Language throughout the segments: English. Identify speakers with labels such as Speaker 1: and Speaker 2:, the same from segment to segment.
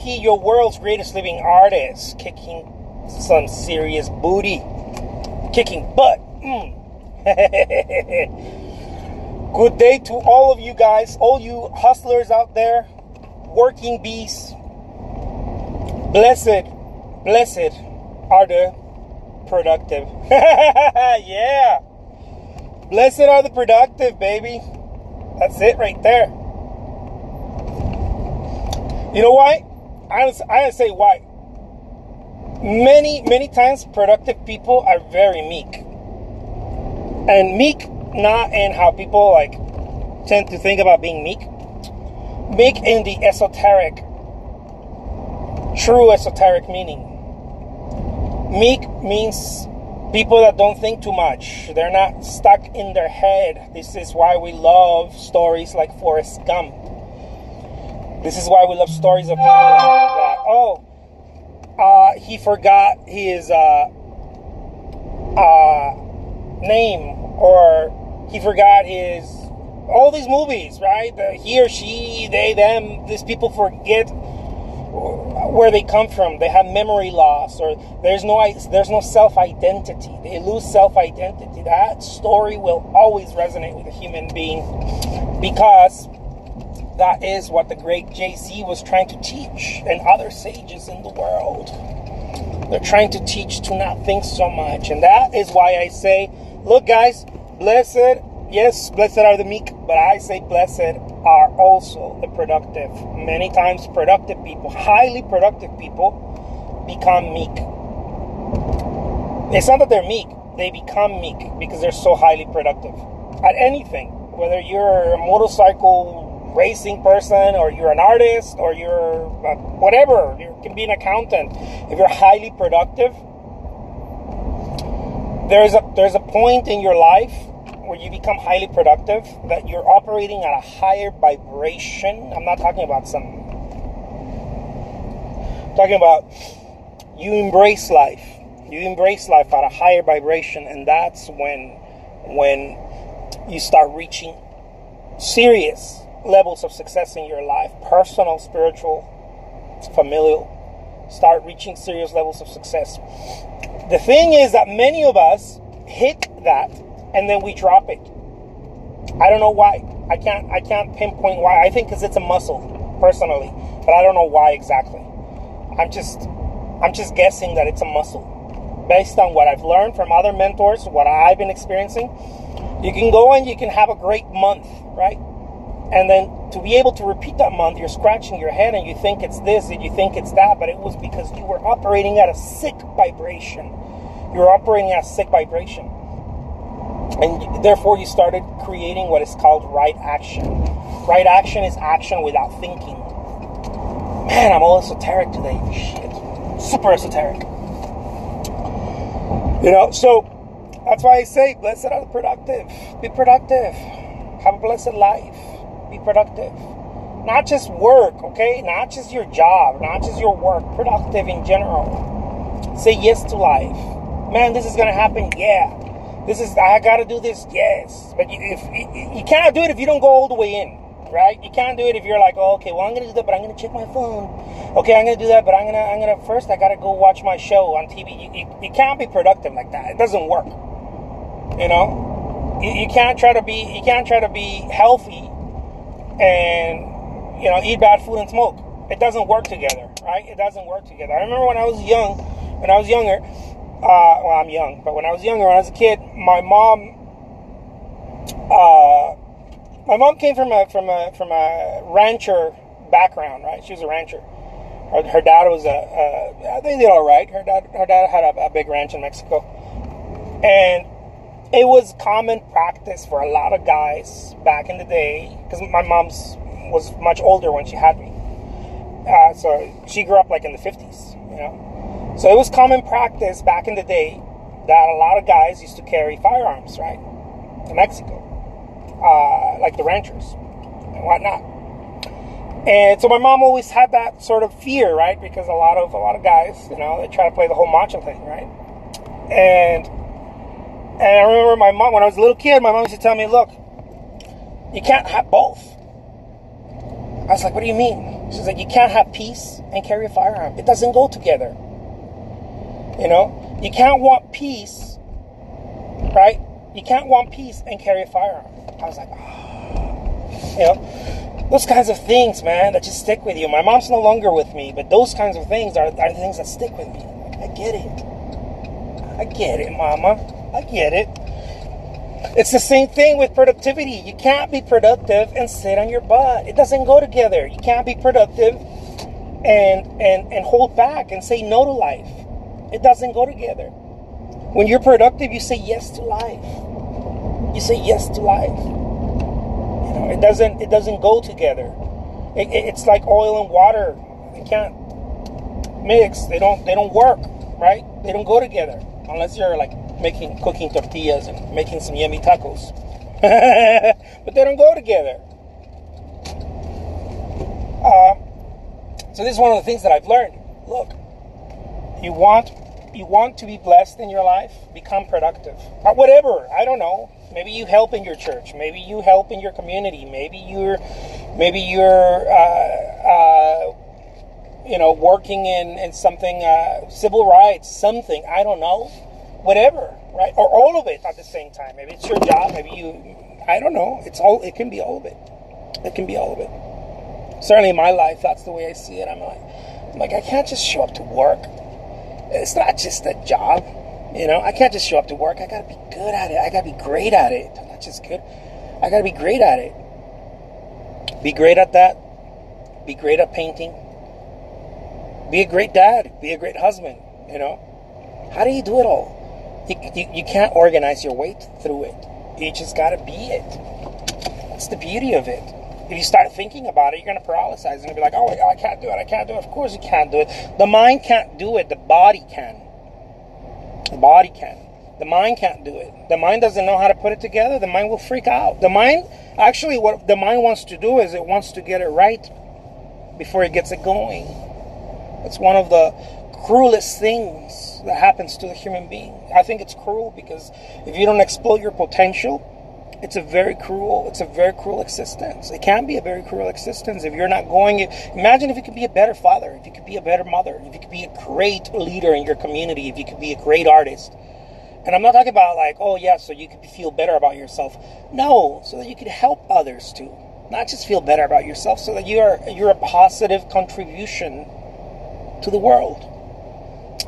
Speaker 1: He, your world's greatest living artist, kicking some serious booty, kicking butt. Good day to all of you guys, all you hustlers out there, working bees. Blessed are the productive. Yeah. Blessed are the productive, baby. That's it right there. You know why? I gotta say why. Many times productive people are very meek. And meek, not in how people like tend to think about being meek. Meek in the esoteric, true esoteric meaning. Meek means people that don't think too much. They're not stuck in their head. This is why we love stories like Forrest Gump. This is why we love stories of people that, he forgot his name, or he forgot his, all these movies, right? He or she, they, them, these people forget where they come from. They have memory loss, or there's no self-identity. They lose self-identity. That story will always resonate with a human being, because that is what the great JC was trying to teach, and other sages in the world. They're trying to teach to not think so much. And that is why I say, look guys, blessed are the meek, but I say blessed are also the productive. Many times productive people, highly productive people, become meek. It's not that they're meek, they become meek because they're so highly productive at anything. Whether you're a motorcycle racing person, or you're an artist, or you're whatever, you can be an accountant. If you're highly productive, there's a point in your life where you become highly productive, that you're operating at a higher vibration. I'm not talking about talking about you embrace life. You embrace life at a higher vibration, and that's when you start reaching serious levels of success in your life, personal, spiritual, familial. Start reaching serious levels of success. The thing is that many of us hit that and then we drop it. I don't know why. I can't pinpoint why. I think because it's a muscle, personally, but I don't know why exactly. I'm just guessing that it's a muscle based on what I've learned from other mentors, what I've been experiencing. You can go and you can have a great month, right? And then to be able to repeat that month, you're scratching your head and you think it's this and you think it's that, but it was because you were operating at a sick vibration. You were operating at a sick vibration. And therefore you started creating what is called right action. Right action is action without thinking. Man, I'm all esoteric today. Shit. Super esoteric. So that's why I say, blessed are the productive. Be productive. Have a blessed life. Be productive. Not just work, okay? Not just your job, not just your work. Productive in general. Say yes to life. Man, this is gonna happen. Yeah. I gotta do this. Yes. But if you cannot do it if you don't go all the way in, right? You can't do it if you're like, oh, okay, well, I'm gonna do that, but I'm gonna check my phone. Okay, I'm gonna do that, but I'm gonna first I gotta go watch my show on TV. You can't be productive like that. It doesn't work. You can't try to be healthy and eat bad food and smoke. It doesn't work together, right? It doesn't work together. I remember when I was younger, well, I'm young, but when I was younger, when I was a kid, my mom came from a rancher background, right? She was a rancher. Her dad was they did all right. Her dad had a big ranch in Mexico, and it was common practice for a lot of guys back in the day, because my mom was much older when she had me. So she grew up like in the 50s, So it was common practice back in the day that a lot of guys used to carry firearms, right, to Mexico, like the ranchers and whatnot. And so my mom always had that sort of fear, right, because a lot of guys, they try to play the whole macho thing, right, and I remember my mom, when I was a little kid, my mom used to tell me, look, you can't have both. I was like, what do you mean? She's like, you can't have peace and carry a firearm. It doesn't go together. You know, you can't want peace, right? You can't want peace and carry a firearm. I was like, oh. You know, those kinds of things, man, that just stick with you. My mom's no longer with me, but those kinds of things are the things that stick with me. I get it. I get it, Mama. I get it. It's the same thing with productivity. You can't be productive and sit on your butt. It doesn't go together. You can't be productive and hold back and say no to life. It doesn't go together. When you're productive, you say yes to life. You say yes to life. You know, it doesn't go together. It's like oil and water. They can't mix. They don't work, right? They don't go together unless you're like cooking tortillas and making some yummy tacos. But they don't go together. So this is one of the things that I've learned. Look, you want to be blessed in your life, become productive. Or whatever, I don't know. Maybe you help in your church. Maybe you help in your community. Maybe you're working in something, civil rights, something, I don't know. Whatever, right? Or all of it at the same time. Maybe it's your job. Maybe I don't know. It can be all of it. It can be all of it. Certainly in my life, that's the way I see it. I'm like, I can't just show up to work. It's not just a job, you know. I can't just show up to work. I gotta be good at it. I gotta be great at it. Not just good. I gotta be great at it. Be great at that. Be great at painting. Be a great dad. Be a great husband. You know. How do you do it all? You can't organize your way through it. You just gotta be it. That's the beauty of it. If you start thinking about it, you're gonna paralyze and be like, oh my God, I can't do it. I can't do it. Of course you can't do it. The mind can't do it. The body can. The body can. The mind can't do it. The mind doesn't know how to put it together. The mind will freak out. The mind, actually, what the mind wants to do is it wants to get it right before it gets it going. It's one of the cruelest things that happens to the human being. I think it's cruel because if you don't exploit your potential, it's a very cruel existence. It can be a very cruel existence if you're not going. Imagine if you could be a better father, if you could be a better mother, if you could be a great leader in your community, if you could be a great artist. And I'm not talking about like, oh yeah, so you could feel better about yourself. No, so that you could help others too. Not just feel better about yourself, so that you're a positive contribution to the world.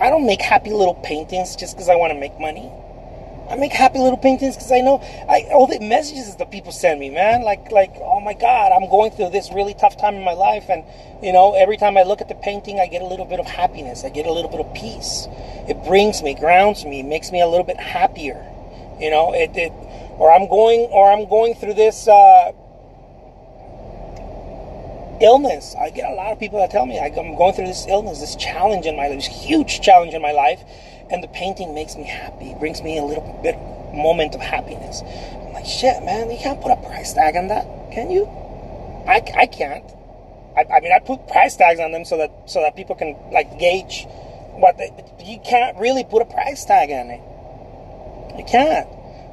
Speaker 1: I don't make happy little paintings just because I want to make money. I make happy little paintings because I know all the messages that people send me, man. Like, oh my God, I'm going through this really tough time in my life, and you know, every time I look at the painting, I get a little bit of happiness. I get a little bit of peace. It brings me, grounds me, makes me a little bit happier. You know, or I'm going through this illness. I get a lot of people that tell me I'm going through this illness, this challenge in my life, this huge challenge in my life. And the painting makes me happy. It brings me a little bit moment of happiness. I'm like, shit, man, you can't put a price tag on that, can you? I can't. I mean, I put price tags on them so that people can like gauge what you can't really put a price tag on it. You can't.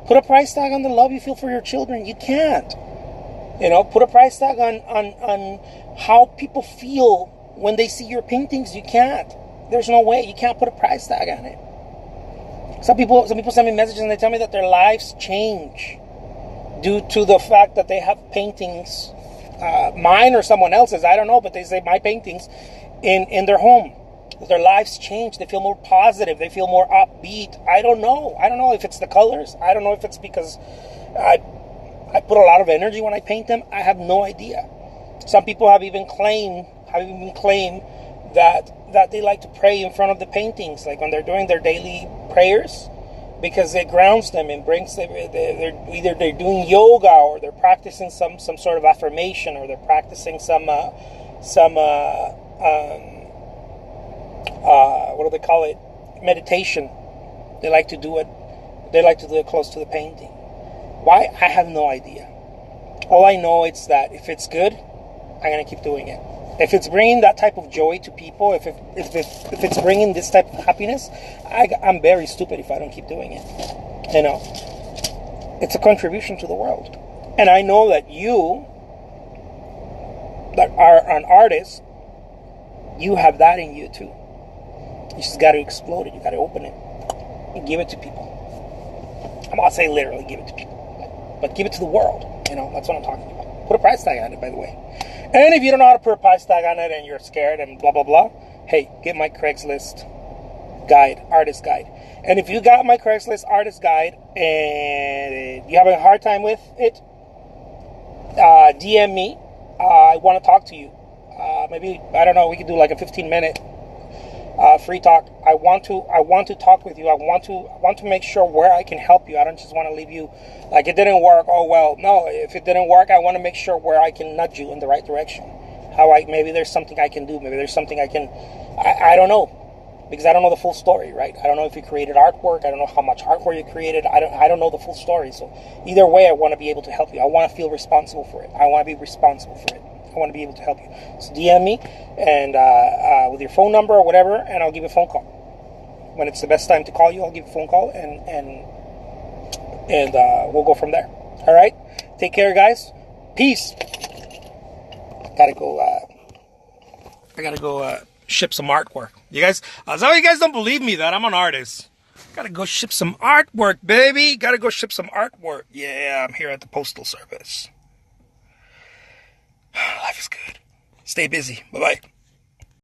Speaker 1: Put a price tag on the love you feel for your children. You can't. You know, put a price tag on how people feel when they see your paintings. You can't. There's no way. You can't put a price tag on it. Some people send me messages and they tell me that their lives change due to the fact that they have paintings, mine or someone else's, I don't know, but they say my paintings in their home. Their lives change. They feel more positive. They feel more upbeat. I don't know. I don't know if it's the colors. I don't know if it's because I put a lot of energy when I paint them. I have no idea. Some people have even claimed that they like to pray in front of the paintings, like when they're doing their daily prayers, because it grounds them and brings them. They're doing yoga, or they're practicing some sort of affirmation, or they're practicing some what do they call it? Meditation. They like to do it. They like to do it close to the painting. Why? I have no idea. All I know is that if it's good, I'm gonna keep doing it. If it's bringing that type of joy to people, if it's bringing this type of happiness, I'm very stupid if I don't keep doing it. You know, it's a contribution to the world, and I know that that are an artist, you have that in you too. You just got to explode it. You got to open it and give it to people. I'm not saying literally give it to people, but give it to the world. You know, that's what I'm talking about. Put a price tag on it, by the way. And if you don't know how to put a price tag on it and you're scared and blah, blah, blah, hey, get my Craigslist guide, artist guide. And if you got my Craigslist artist guide and you're having a hard time with it, DM me. I want to talk to you. Maybe, I don't know, we could do like a 15-minute free talk. I want to talk with you. I want to make sure where I can help you. I don't just want to leave you like it didn't work. Oh well, no. If it didn't work, I want to make sure where I can nudge you in the right direction. Maybe there's something I can do. Maybe there's something I can. I don't know, because I don't know the full story, right? I don't know if you created artwork. I don't know how much artwork you created. I don't know the full story. So either way, I want to be able to help you. I want to feel responsible for it. I want to be responsible for it. I want to be able to help you. So DM me and with your phone number or whatever, and I'll give you a phone call. When it's the best time to call you, I'll give you a phone call, and we'll go from there. All right? Take care, guys. Peace. I gotta go ship some artwork. You guys, some of you guys don't believe me that I'm an artist. Gotta go ship some artwork, baby. Gotta go ship some artwork. Yeah, I'm here at the Postal Service. Life is good. Stay busy. Bye-bye.